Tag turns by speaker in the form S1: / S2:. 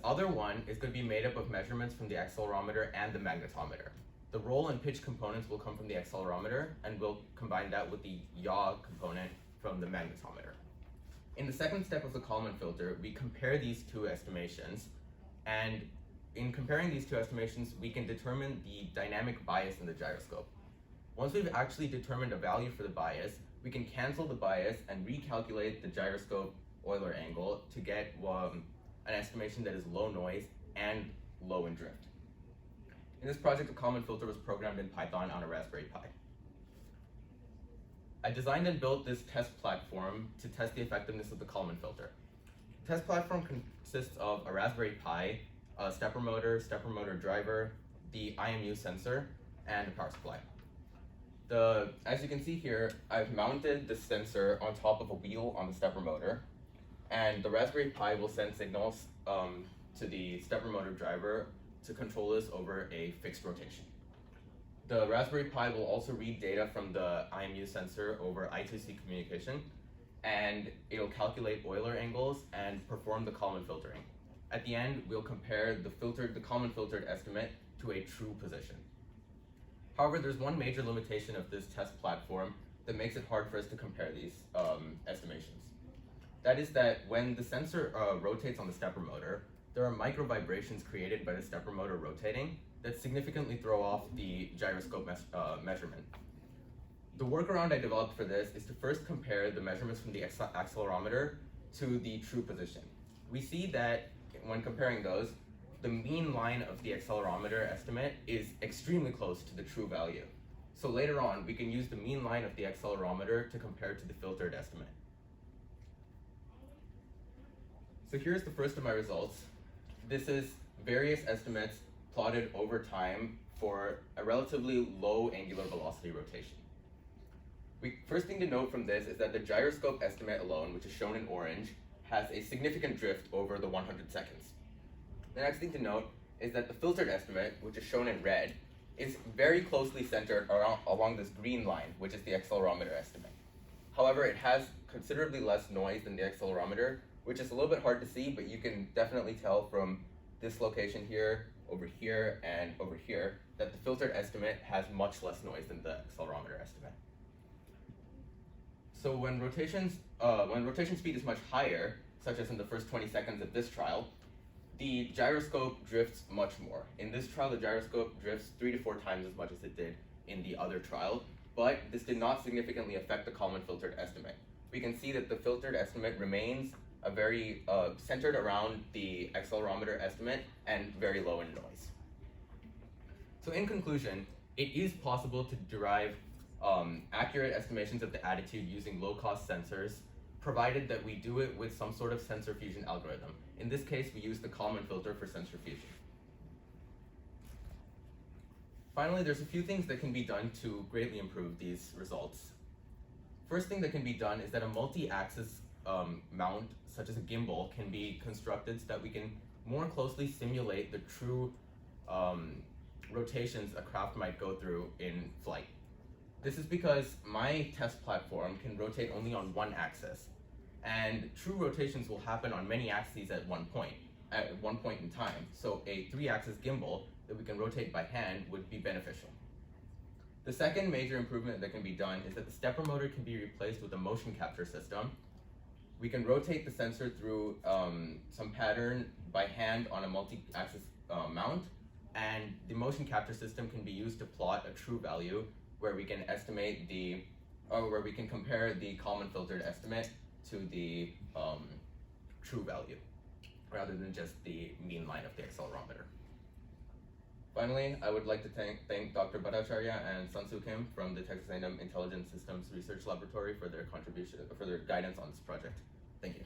S1: other one is going to be made up of measurements from the accelerometer and the magnetometer. The roll and pitch components will come from the accelerometer, and we'll combine that with the yaw component from the magnetometer. In the second step of the Kalman filter, we compare these two estimations, and in comparing these two estimations, we can determine the dynamic bias in the gyroscope. Once we've actually determined a value for the bias, we can cancel the bias and recalculate the gyroscope Euler angle to get an estimation that is low noise and low in drift. In this project, the Kalman filter was programmed in Python on a Raspberry Pi. I designed and built this test platform to test the effectiveness of the Kalman filter. The test platform consists of a Raspberry Pi, a stepper motor driver, the IMU sensor, and a power supply. As you can see here, I've mounted the sensor on top of a wheel on the stepper motor, and the Raspberry Pi will send signals to the stepper motor driver to control this over a fixed rotation. The Raspberry Pi will also read data from the IMU sensor over I2C communication, and it'll calculate Euler angles and perform the Kalman filtering. At the end, we'll compare the Kalman filtered estimate to a true position. However, there's one major limitation of this test platform that makes it hard for us to compare these estimations. That is that when the sensor rotates on the stepper motor, there are micro vibrations created by the stepper motor rotating that significantly throw off the gyroscope measurement. The workaround I developed for this is to first compare the measurements from the accelerometer to the true position. We see that when comparing those, the mean line of the accelerometer estimate is extremely close to the true value. So later on, we can use the mean line of the accelerometer to compare to the filtered estimate. So here's the first of my results. This is various estimates plotted over time for a relatively low angular velocity rotation. First thing to note from this is that the gyroscope estimate alone, which is shown in orange, has a significant drift over the 100 seconds. The next thing to note is that the filtered estimate, which is shown in red, is very closely centered along this green line, which is the accelerometer estimate. However, it has considerably less noise than the accelerometer, which is a little bit hard to see, but you can definitely tell from this location here, over here, and over here, that the filtered estimate has much less noise than the accelerometer estimate. So when rotation speed is much higher, such as in the first 20 seconds of this trial, the gyroscope drifts much more. In this trial, the gyroscope drifts 3 to 4 times as much as it did in the other trial, but this did not significantly affect the Kalman filtered estimate. We can see that the filtered estimate remains a very centered around the accelerometer estimate and very low in noise. So in conclusion, it is possible to derive accurate estimations of the attitude using low-cost sensors, provided that we do it with some sort of sensor fusion algorithm. In this case, we use the Kalman filter for sensor fusion. Finally, there's a few things that can be done to greatly improve these results. First thing that can be done is that a multi-axis mount, such as a gimbal, can be constructed so that we can more closely simulate the true rotations a craft might go through in flight. This is because my test platform can rotate only on one axis, and true rotations will happen on many axes at one point in time. So a 3-axis gimbal that we can rotate by hand would be beneficial. The second major improvement that can be done is that the stepper motor can be replaced with a motion capture system. We can rotate the sensor through some pattern by hand on a multi-axis mount, and the motion capture system can be used to plot a true value where we can estimate where we can compare the Kalman filtered estimate to the true value, rather than just the mean line of the accelerometer. Finally, I would like to thank Dr. Bhattacharya and Sunsu Kim from the Texas A&M Intelligent Systems Research Laboratory for their guidance on this project. Thank you.